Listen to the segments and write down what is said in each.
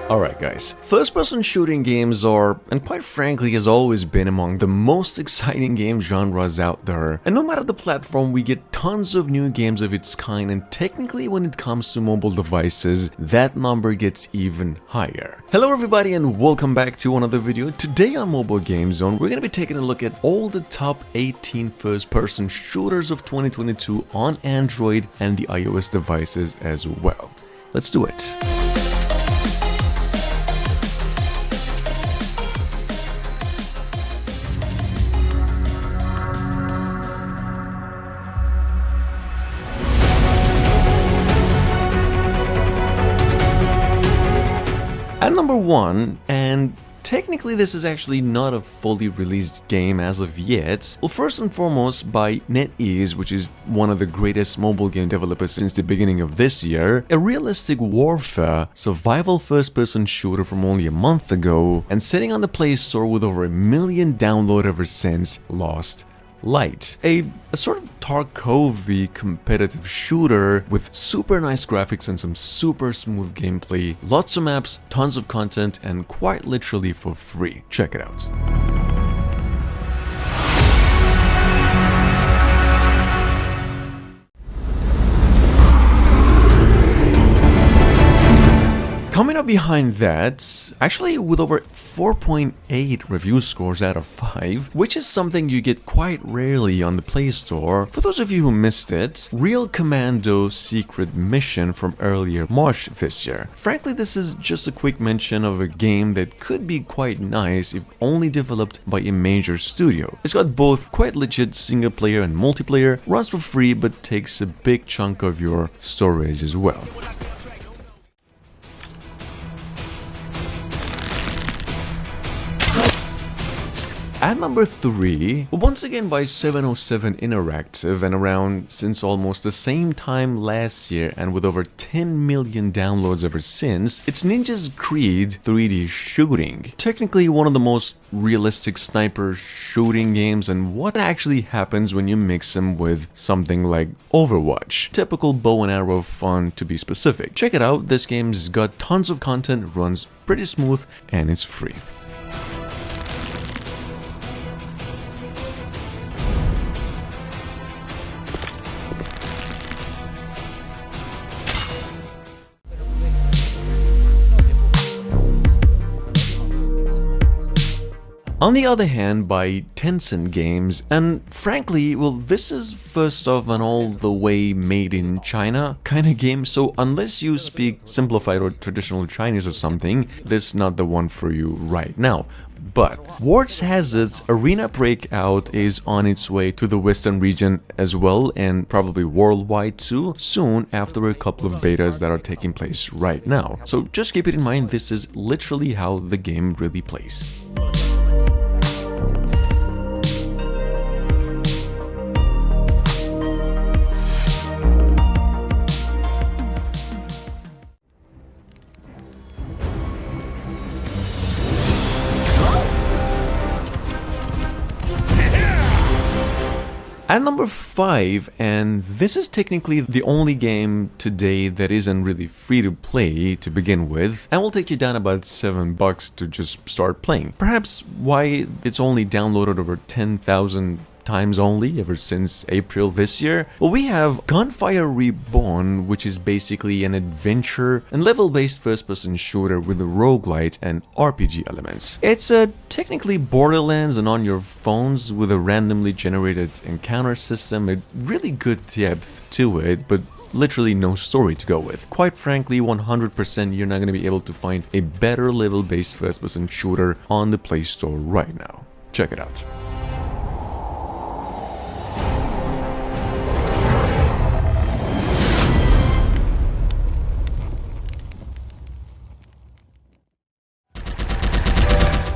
Alright guys, first-person shooting games are, and quite frankly has always been among the most exciting game genres out there. And no matter the platform, we get tons of new games of its kind, and technically when it comes to mobile devices, that number gets even higher. Hello everybody and welcome back to another video. Today on Mobile Game Zone, we're going to be taking a look at all the top 18 first-person shooters of 2022 on Android and the iOS devices as well. Let's do it. At number 1, and technically this is actually not a fully released game as of yet, well, first and foremost by NetEase, which is one of the greatest mobile game developers since the beginning of this year, a realistic warfare survival first-person shooter from only a month ago, and sitting on the Play Store with over 1 million downloads ever since, Lost Lite, a sort of Tarkov competitive shooter with super nice graphics and some super smooth gameplay, lots of maps, tons of content, and quite literally for free. Check it out. Coming up behind that, actually with over 4.8 review scores out of 5, which is something you get quite rarely on the Play Store. For those of you who missed it, Real Commando Secret Mission from earlier March this year. Frankly, this is just a quick mention of a game that could be quite nice if only developed by a major studio. It's got both quite legit single player and multiplayer, runs for free but takes a big chunk of your storage as well. At number 3, once again by 707 Interactive and around since almost the same time last year and with over 10 million downloads ever since, it's Ninja's Creed 3D shooting. Technically one of the most realistic sniper shooting games, and what actually happens when you mix them with something like Overwatch. Typical bow and arrow fun to be specific. Check it out, this game's got tons of content, runs pretty smooth, and it's free. On the other hand, by Tencent Games, and frankly, well, this is first off an all the way made in China kind of game, so unless you speak simplified or traditional Chinese or something, this is not the one for you right now. But Words Hazard's Arena Breakout is on its way to the Western region as well, and probably worldwide too, soon after a couple of betas that are taking place right now. So just keep it in mind, this is literally how the game really plays. At number 5, and this is technically the only game today that isn't really free to play to begin with, and will take you down about $7 to just start playing. Perhaps why it's only downloaded over 10,000 times only ever since April this year. Well, we have Gunfire Reborn, which is basically an adventure and level-based first-person shooter with a roguelite and RPG elements. It's a technically Borderlands and on your phones with a randomly generated encounter system, a really good depth to it, but literally no story to go with. Quite frankly, 100% you're not going to be able to find a better level-based first-person shooter on the Play Store right now. Check it out.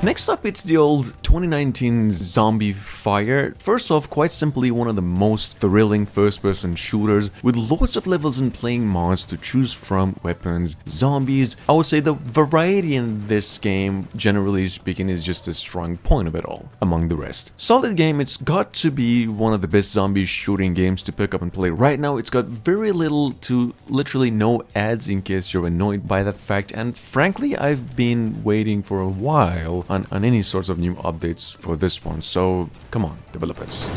Next up, it's the old 2019 Zombie Fire. First off, quite simply one of the most thrilling first-person shooters with lots of levels and playing mods to choose from, weapons, zombies. I would say the variety in this game, generally speaking, is just a strong point of it all, among the rest. Solid game, it's got to be one of the best zombie shooting games to pick up and play right now. It's got very little to literally no ads in case you're annoyed by that fact, and frankly, I've been waiting for a while on any sorts of new updates for this one, so come on, developers.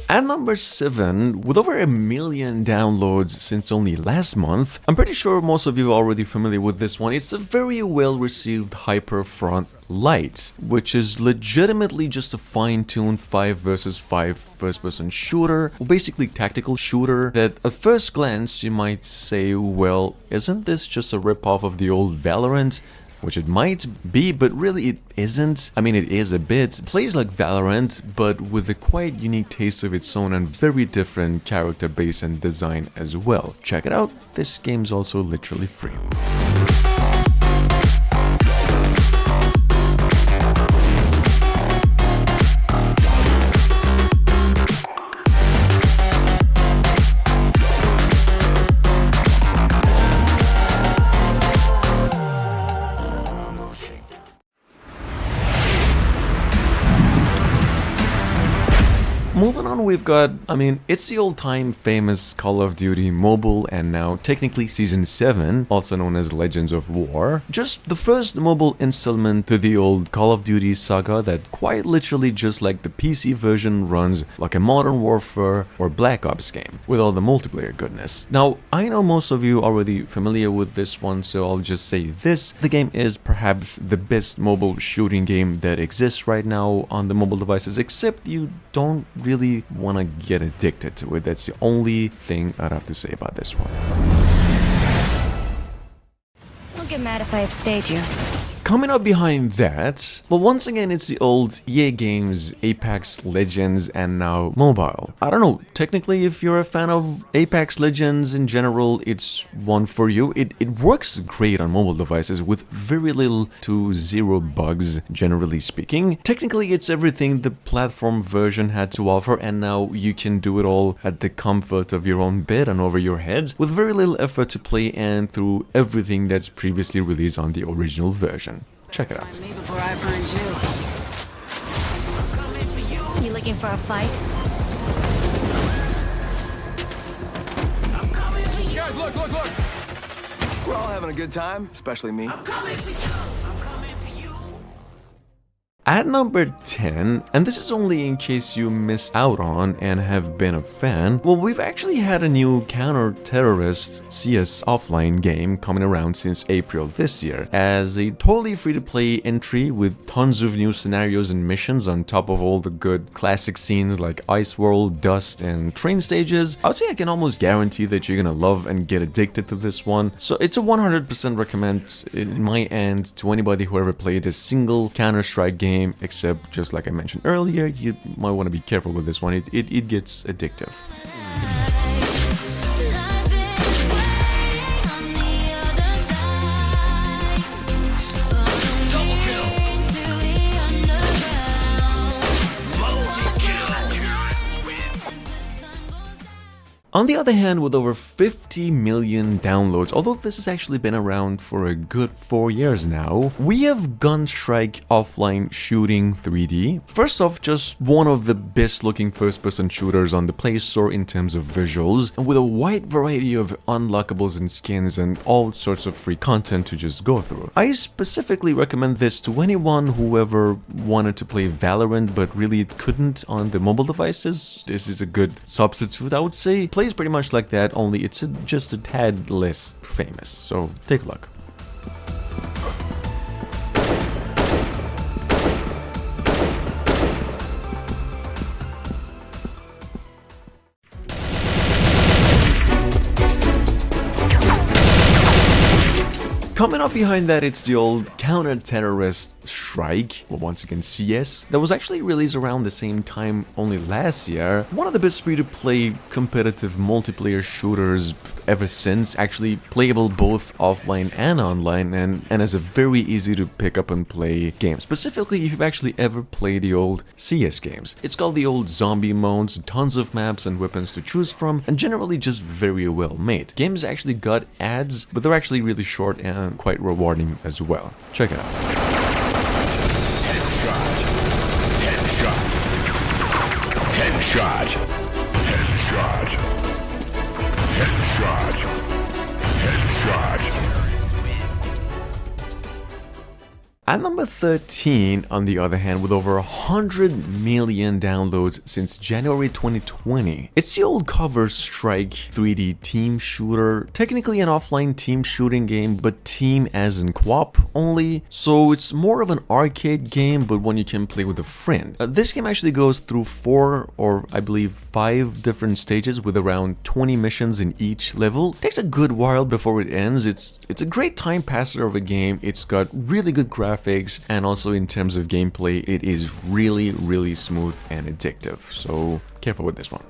At number 7, with over 1 million downloads since only last month, I'm pretty sure most of you are already familiar with this one. It's a very well received Hyperfront Lite, which is legitimately just a fine-tuned 5 versus 5 first-person shooter, basically tactical shooter that at first glance you might say, well, isn't this just a rip-off of the old Valorant? Which it might be, but really it isn't. I mean, it is a bit. It plays like Valorant, but with a quite unique taste of its own and very different character base and design as well. Check it out, this game's also literally free. Moving on, we've got, I mean, it's the old-time famous Call of Duty mobile and now technically Season 7, also known as Legends of War. Just the first mobile installment to the old Call of Duty saga that quite literally, just like the PC version, runs like a Modern Warfare or Black Ops game with all the multiplayer goodness. Now, I know most of you are already familiar with this one, so I'll just say this. The game is perhaps the best mobile shooting game that exists right now on the mobile devices, except you don't really want to get addicted to it. That's the only thing I'd have to say about this one. Don't get mad if I upstage you. Coming up behind that, well, once again, it's the old EA Games, Apex Legends, and now mobile. I don't know, technically, if you're a fan of Apex Legends in general, it's one for you. It works great on mobile devices with very little to zero bugs, generally speaking. Technically, it's everything the platform version had to offer, and now you can do it all at the comfort of your own bed and over your head, with very little effort to play and through everything that's previously released on the original version. Check it out. You looking for a fight? Guys, look! We're all having a good time, especially me. I'm coming for you! I'm coming for you! At number 10, and this is only in case you missed out on and have been a fan, well, we've actually had a new counter-terrorist CS offline game coming around since April this year, as a totally free-to-play entry with tons of new scenarios and missions on top of all the good classic scenes like Ice World, Dust, and train stages. I would say I can almost guarantee that you're gonna love and get addicted to this one, so it's a 100% recommend in my end to anybody who ever played a single Counter-Strike game, except just like I mentioned earlier, you might want to be careful with this one. It gets addictive. On the other hand, with over 50 million downloads, although this has actually been around for a good 4 years now, we have Gunstrike Offline Shooting 3D. First off, just one of the best looking first-person shooters on the Play Store in terms of visuals, and with a wide variety of unlockables and skins and all sorts of free content to just go through. I specifically recommend this to anyone who ever wanted to play Valorant but really couldn't on the mobile devices. This is a good substitute, I would say. Plays pretty much like that, only it's just a tad less famous, so take a look. Coming up behind that, it's the old counter-terrorist Strike, well, once again CS, that was actually released around the same time only last year. One of the best free-to-play competitive multiplayer shooters ever since, actually playable both offline and online, and as a very easy to pick up and play game, specifically if you've actually ever played the old CS games. It's got the old zombie modes, tons of maps and weapons to choose from, and generally just very well made. Games actually got ads, but they're actually really short and quite rewarding as well. Check it out. Headshot. Headshot. Headshot. Headshot. Headshot. Headshot. At number 13, on the other hand, with over 100 million downloads since January 2020, it's the old Cover Strike 3D team shooter. Technically an offline team shooting game, but team as in co-op only, so it's more of an arcade game, but one you can play with a friend. This game actually goes through 4 or I believe 5 different stages with around 20 missions in each level. Takes a good while before it ends. It's a great time passer of a game. It's got really good graphics, and also in terms of gameplay, it is really smooth and addictive, so careful with this one.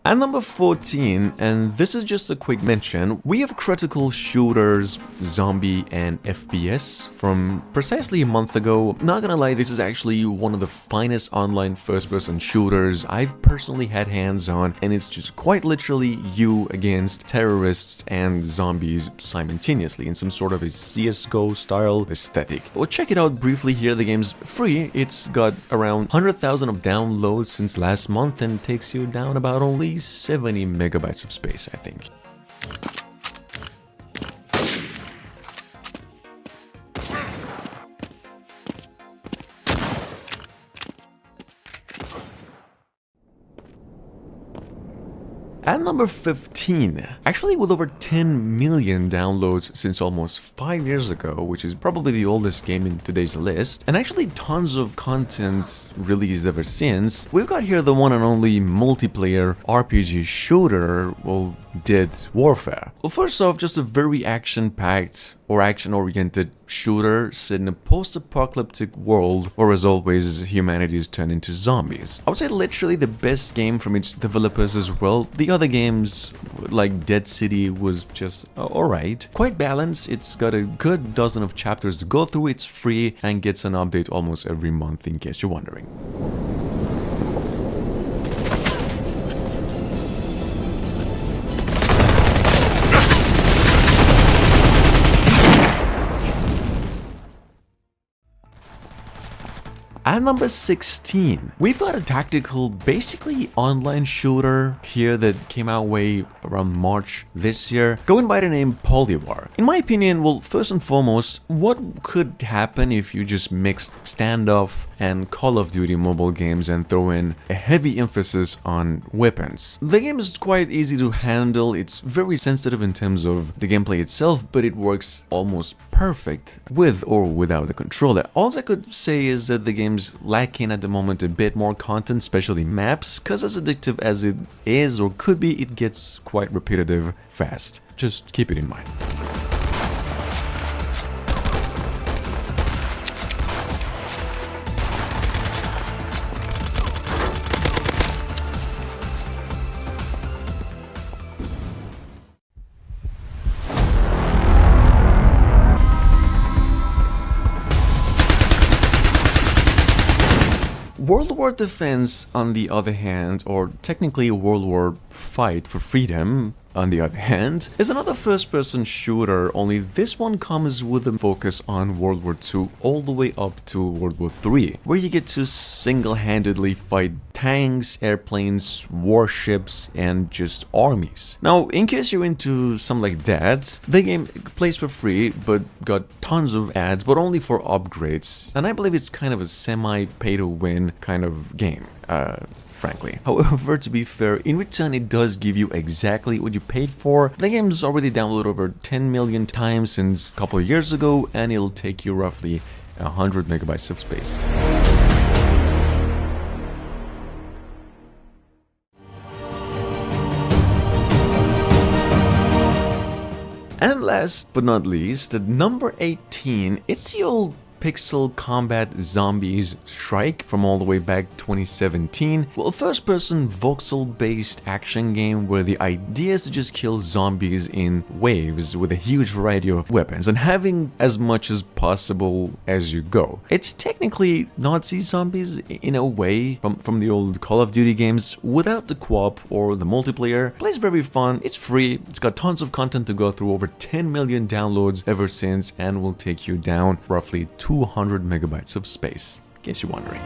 At number 14, and this is just a quick mention, we have critical shooters, zombie, and FPS from precisely a month ago. Not gonna lie, this is actually one of the finest online first-person shooters I've personally had hands on, and it's just quite literally you against terrorists and zombies simultaneously in some sort of a CSGO style aesthetic. Well, check it out briefly here. The game's free. It's got around 100,000 of downloads since last month and takes you down about only 70 megabytes of space, I think. At number 15, actually with over 10 million downloads since almost 5 years ago, which is probably the oldest game in today's list, and actually tons of content released ever since, we've got here the one and only multiplayer RPG shooter, well, Dead Warfare. Well, first off, just a very action-packed or action-oriented shooter set in a post-apocalyptic world where, as always, humanity is turned into zombies. I would say literally the best game from its developers as well. The other games, like Dead City, was just alright. Quite balanced, it's got a good dozen of chapters to go through, it's free, and gets an update almost every month in case you're wondering. At number 16, we've got a tactical, basically online shooter here that came out way around March this year, going by the name POLYWAR. In my opinion, well, first and foremost, what could happen if you just mixed standoff and Call of Duty mobile games and throw in a heavy emphasis on weapons? The game is quite easy to handle, it's very sensitive in terms of the gameplay itself, but it works almost perfect with or without the controller. All I could say is that the game's lacking at the moment a bit more content, especially maps, because as addictive as it is or could be, it gets quite repetitive fast. Just keep it in mind. World War Defense, on the other hand, or technically World War Fight for Freedom, on the other hand, is another first-person shooter, only this one comes with a focus on World War II all the way up to World War III, where you get to single-handedly fight tanks, airplanes, warships, and just armies. Now, in case you're into something like that, the game plays for free, but got tons of ads, but only for upgrades, and I believe it's kind of a semi-pay-to-win kind of game. Frankly. However, to be fair, in return it does give you exactly what you paid for. The game's already downloaded over 10 million times since a couple of years ago, and it'll take you roughly 100 megabytes of space. And last but not least, at number 18, it's the old Pixel Combat Zombies Strike from all the way back 2017. Well, a first-person voxel-based action game where the idea is to just kill zombies in waves with a huge variety of weapons and having as much as possible as you go. It's technically Nazi zombies in a way from the old Call of Duty games without the co-op or the multiplayer. Plays very fun, it's free, it's got tons of content to go through, over 10 million downloads ever since, and will take you down roughly 200 megabytes of space, in case you're wondering.